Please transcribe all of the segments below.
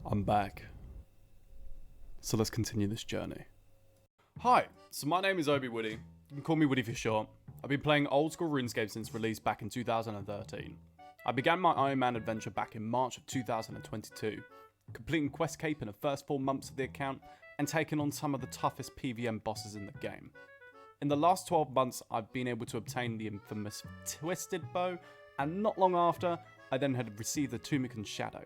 I'm back. So let's continue this journey. Hi, so my name is Obi Woody. You can call me Woody for short. I've been playing old school RuneScape since release back in 2013. I began my Ironman adventure back in March of 2022, completing Quest Cape in the first 4 months of the account and taking on some of the toughest PvM bosses in the game. In the last 12 months, I've been able to obtain the infamous Twisted Bow, and not long after, I then had received the Tumican Shadow.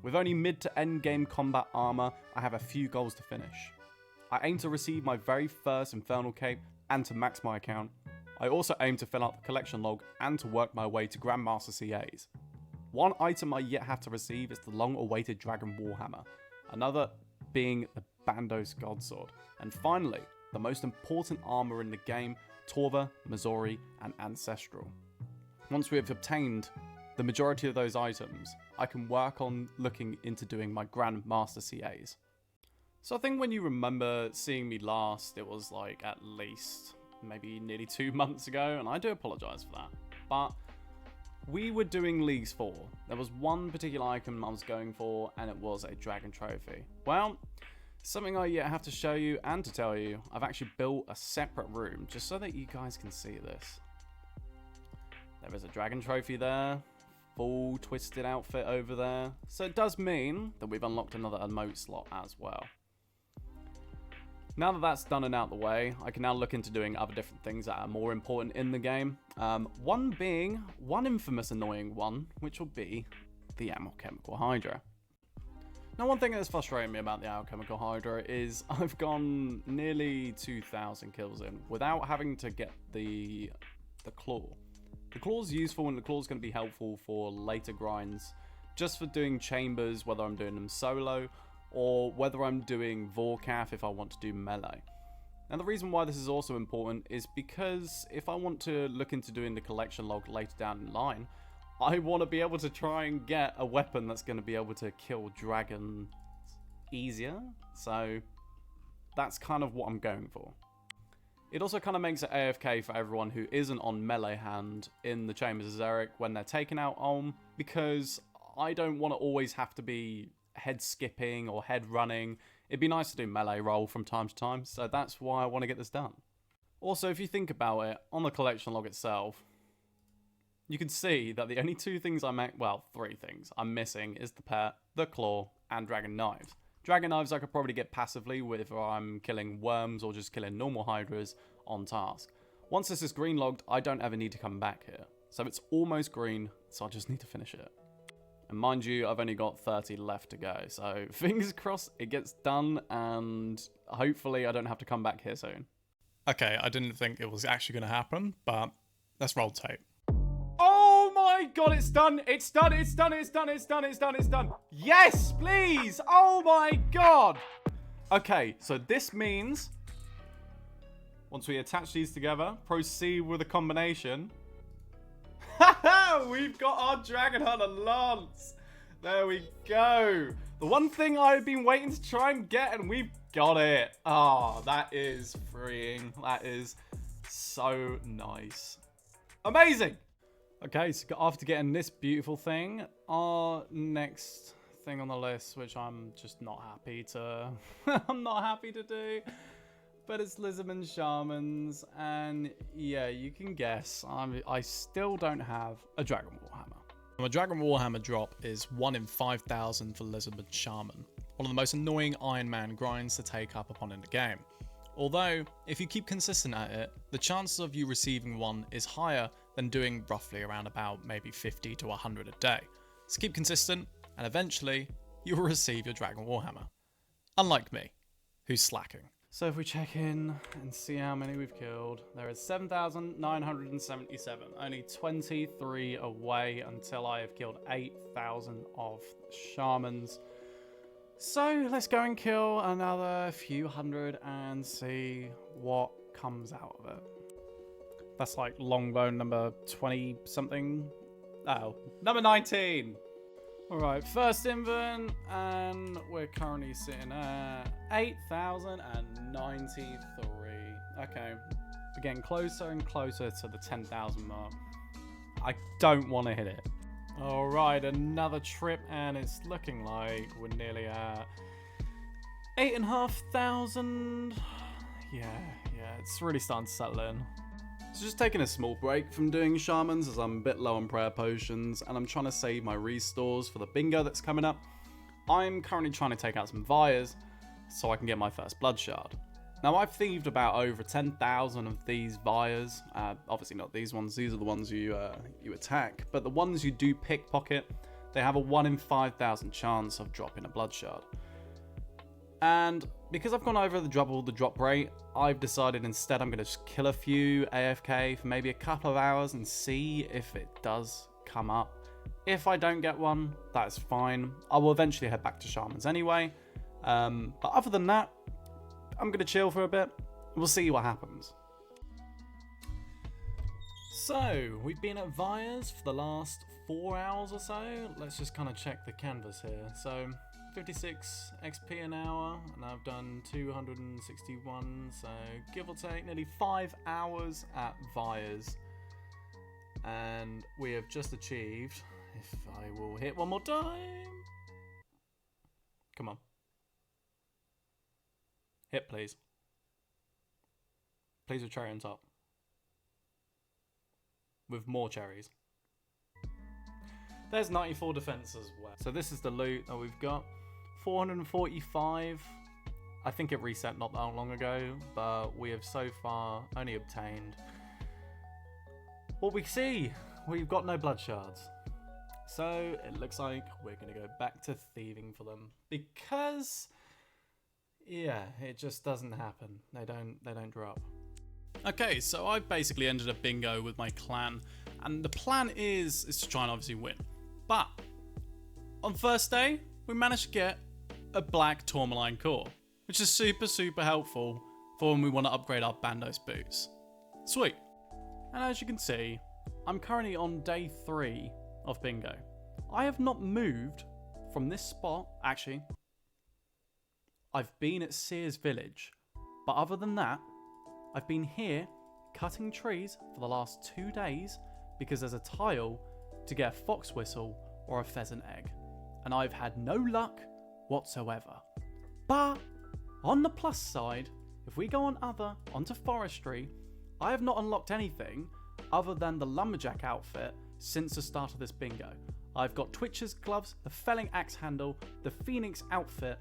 With only mid to end game combat armor, I have a few goals to finish. I aim to receive my very first Infernal Cape and to max my account. I also aim to fill out the collection log and to work my way to Grandmaster CAs. One item I yet have to receive is the long-awaited Dragon Warhammer, another being the Bandos Godsword, and finally, the most important armor in the game, Torva, Missouri, and Ancestral. Once we have obtained the majority of those items, I can work on looking into doing my Grandmaster CAs. So I think when you remember seeing me last, it was like at least maybe nearly 2 months ago, and I do apologise for that. But we were doing Leagues 4. There was one particular item I was going for, and it was a Dragon Trophy. Well, something I yet have to show you and to tell you, I've actually built a separate room just so that you guys can see this. There is a Dragon Trophy there. Full twisted outfit over there. So it does mean that we've unlocked another emote slot as well. Now that that's done and out the way, I can now look into doing other different things that are more important in the game. One being, one infamous annoying one, which will be the Alchemical Hydra. Now one thing that's frustrating me about the Alchemical Hydra is I've gone nearly 2,000 kills in without having to get the claw. The claw's useful and the claw's going to be helpful for later grinds, just for doing chambers, whether I'm doing them solo, or whether I'm doing Vorkath if I want to do melee. And the reason why this is also important is because if I want to look into doing the collection log later down in line, I want to be able to try and get a weapon that's going to be able to kill dragons easier. So that's kind of what I'm going for. It also kind of makes it AFK for everyone who isn't on melee hand in the Chambers of Xeric when they're taking out Ulm, because I don't want to always have to be head skipping or head running. It'd be nice to do melee roll from time to time, so that's why I want to get this done. Also, if you think about it, on the collection log itself, you can see that the only 2 things well, 3 things I'm missing is the pet, the claw, and dragon knives. Dragon knives I could probably get passively whether I'm killing worms or just killing normal hydras on task. Once this is green logged, I don't ever need to come back here. So it's almost green, so I just need to finish it. And mind you, I've only got 30 left to go, so fingers crossed it gets done, and hopefully I don't have to come back here soon. Okay, I didn't think it was actually going to happen, but let's roll tape. Oh my god, it's done! It's done! It's done! It's done! It's done! It's done! It's done! Yes, please! Oh my god! Okay, so this means once we attach these together, proceed with a combination. Haha! We've got our Dragon Hunter Lance! There we go! The one thing I've been waiting to try and get, and we've got it! Oh, that is freeing. That is so nice. Amazing! Okay, so after getting this beautiful thing, our next thing on the list, which I'm just not happy to... I'm not happy to do, but it's Lizardman Shamans, and yeah, you can guess, I still don't have a Dragon Warhammer. A Dragon Warhammer drop is 1 in 5,000 for Lizardman Shaman, one of the most annoying Iron Man grinds to take up upon in the game. Although, if you keep consistent at it, the chances of you receiving one is higher than doing roughly around about maybe 50 to 100 a day. So keep consistent, and eventually, you'll receive your Dragon Warhammer. Unlike me, who's slacking. So if we check in and see how many we've killed, there is 7,977. Only 23 away until I have killed 8,000 of shamans. So let's go and kill another few hundred and see what comes out of it. That's like Longbone number 20 something. Oh, number 19. All right, first invent, and we're currently sitting at 8,093. Okay, we're getting closer and closer to the 10,000 mark. I don't want to hit it. Alright, another trip, and it's looking like we're nearly at 8,500. Yeah, it's really starting to settle in. So just taking a small break from doing shamans as I'm a bit low on prayer potions and I'm trying to save my restores for the bingo that's coming up. I'm currently trying to take out some Vias so I can get my first blood shard. Now I've thieved about over 10,000 of these Vias, obviously not these ones, these are the ones you attack, but the ones you do pickpocket, they have a 1 in 5,000 chance of dropping a blood shard. And because I've gone over the drop rate, I've decided instead I'm going to just kill a few AFK for maybe a couple of hours and see if it does come up. If I don't get one, that's fine. I will eventually head back to Shamans anyway. But other than that, I'm going to chill for a bit. We'll see what happens. So, we've been at Vias for the last 4 hours or so. Let's just kind of check the canvas here. So, 56 XP an hour, and I've done 261, so give or take nearly 5 hours at Vias. And we have just achieved, if I will hit one more time. Come on. Hit, please. Please with cherry on top. With more cherries. There's 94 defense as well. So this is the loot that we've got. 445. I think it reset not that long ago, but we have so far only obtained what we see. We've got no blood shards. So it looks like we're going to go back to thieving for them because, yeah, it just doesn't happen. They don't drop. Okay, so I've basically ended a bingo with my clan, and the plan is to try and obviously win. But on first day, we managed to get a black tourmaline core, which is super helpful for when we want to upgrade our Bandos boots. Sweet. And as you can see, I'm currently on day 3 of bingo. I have not moved from this spot. Actually, I've been at Sears Village, but other than that, I've been here cutting trees for the last 2 days because there's a tile to get a fox whistle or a pheasant egg, and I've had no luck whatsoever. But on the plus side, if we go onto forestry, I have not unlocked anything other than the lumberjack outfit since the start of this bingo. I've got Twitcher's gloves, the felling axe handle, the phoenix outfit,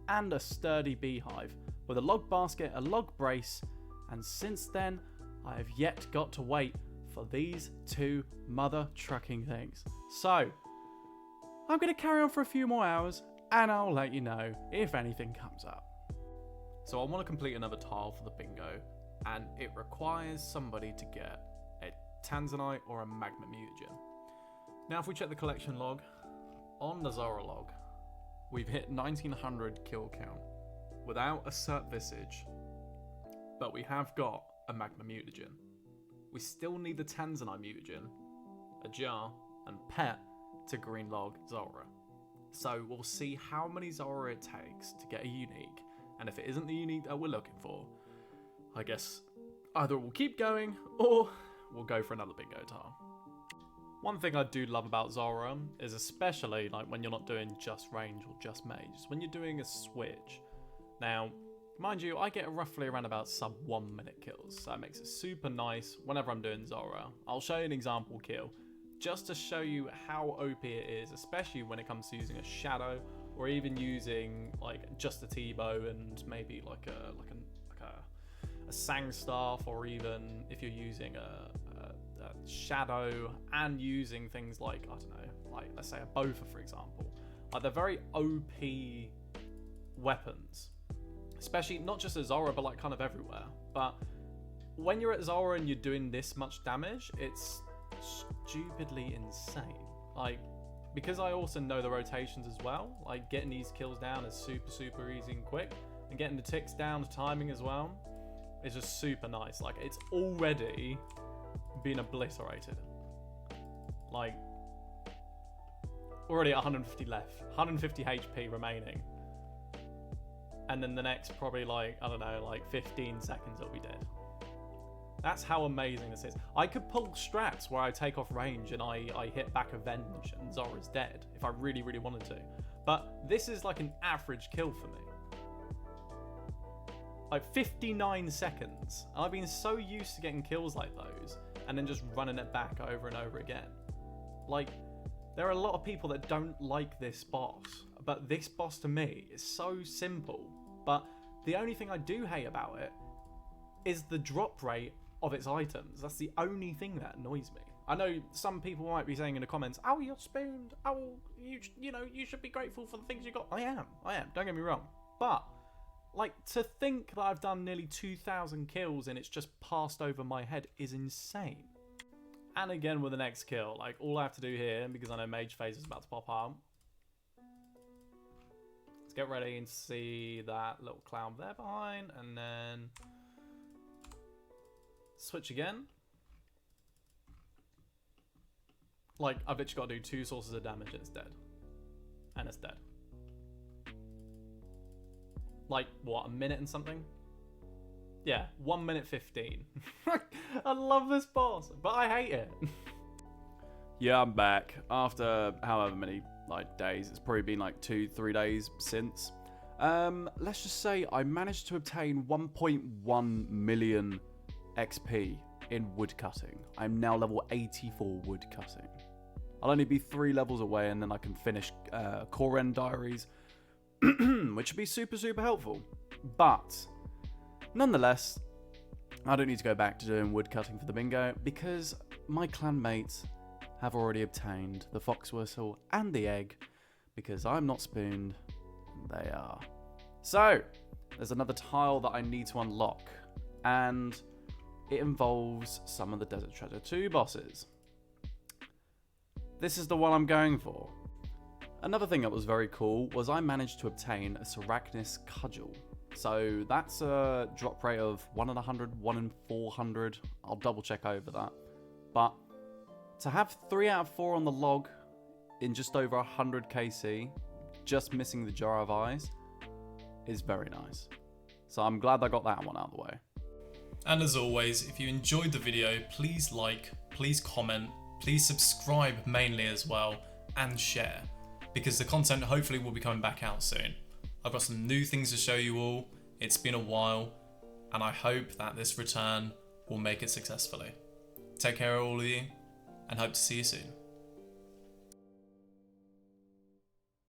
and a sturdy beehive with a log basket, a log brace, and since then I have yet got to wait for these 2 mother trucking things. So I'm going to carry on for a few more hours and I'll let you know if anything comes up. So I want to complete another tile for the bingo, and it requires somebody to get a tanzanite or a magma mutagen. Now if we check the collection log, on the Zora log, we've hit 1900 kill count without a cert visage, but we have got a magma mutagen. We still need the tanzanite mutagen, a jar, and pet to green log Zora. So we'll see how many Zora it takes to get a unique, and if it isn't the unique that we're looking for, I guess either we'll keep going or we'll go for another bingo tile. One thing I do love about Zora is, especially like when you're not doing just range or just mage, is when you're doing a switch. Now, mind you, I get roughly around about sub 1 minute kills, so that makes it super nice whenever I'm doing Zora. I'll show you an example kill, just to show you how OP it is, especially when it comes to using a shadow, or even using like just a T-bow and maybe like a sang staff, or even if you're using a shadow and using things like, I don't know, like let's say a Bofa for example. Like they're very OP weapons, especially not just at Zora but like kind of everywhere. But when you're at Zora and you're doing this much damage, it's stupidly insane. Like, because I also know the rotations as well, like getting these kills down is super easy and quick, and getting the ticks down, the timing as well, is just super nice. Like, it's already been obliterated. Like, already at 150 left, 150 HP remaining, and then the next probably like, I don't know, like 15 seconds it'll be dead. That's how amazing this is. I could pull strats where I take off range and I hit back Avenge and Zora's dead if I really, really wanted to. But this is like an average kill for me. Like 59 seconds. I've been so used to getting kills like those and then just running it back over and over again. Like, there are a lot of people that don't like this boss, but this boss to me is so simple. But the only thing I do hate about it is the drop rate of its items. That's the only thing that annoys me. I know some people might be saying in the comments, oh, you're spooned. Oh, you know, you should be grateful for the things you got. I am. Don't get me wrong. But like, to think that I've done nearly 2,000 kills and it's just passed over my head is insane. And again with the next kill, like, all I have to do here, because I know Mage Phase is about to pop out. Let's get ready and see that little cloud there behind, and then switch again. Like, I've literally got to do 2 sources of damage and it's dead. And it's dead. Like, what, a minute and something? Yeah, 1 minute 15. I love this boss, but I hate it. Yeah, I'm back. After however many days, it's probably been like 2-3 days since. Let's just say I managed to obtain 1.1 million XP in woodcutting. I'm now level 84 woodcutting. I'll only be 3 levels away and then I can finish Core End Diaries, which would be super, super helpful. But nonetheless, I don't need to go back to doing woodcutting for the bingo because my clanmates have already obtained the fox whistle and the egg because I'm not spooned, they are. So, there's another tile that I need to unlock, and it involves some of the Desert Treasure 2 bosses. This is the one I'm going for. Another thing that was very cool was I managed to obtain a Serachnis Cudgel. So that's a drop rate of 1 in 100, 1 in 400. I'll double check over that. But to have 3 out of 4 on the log in just over 100 KC, just missing the Jar of Eyes, is very nice. So I'm glad I got that one out of the way. And as always, if you enjoyed the video, please like, please comment, please subscribe mainly as well, and share, because the content hopefully will be coming back out soon. I've got some new things to show you all. It's been a while, and I hope that this return will make it successfully. Take care all of you, and hope to see you soon.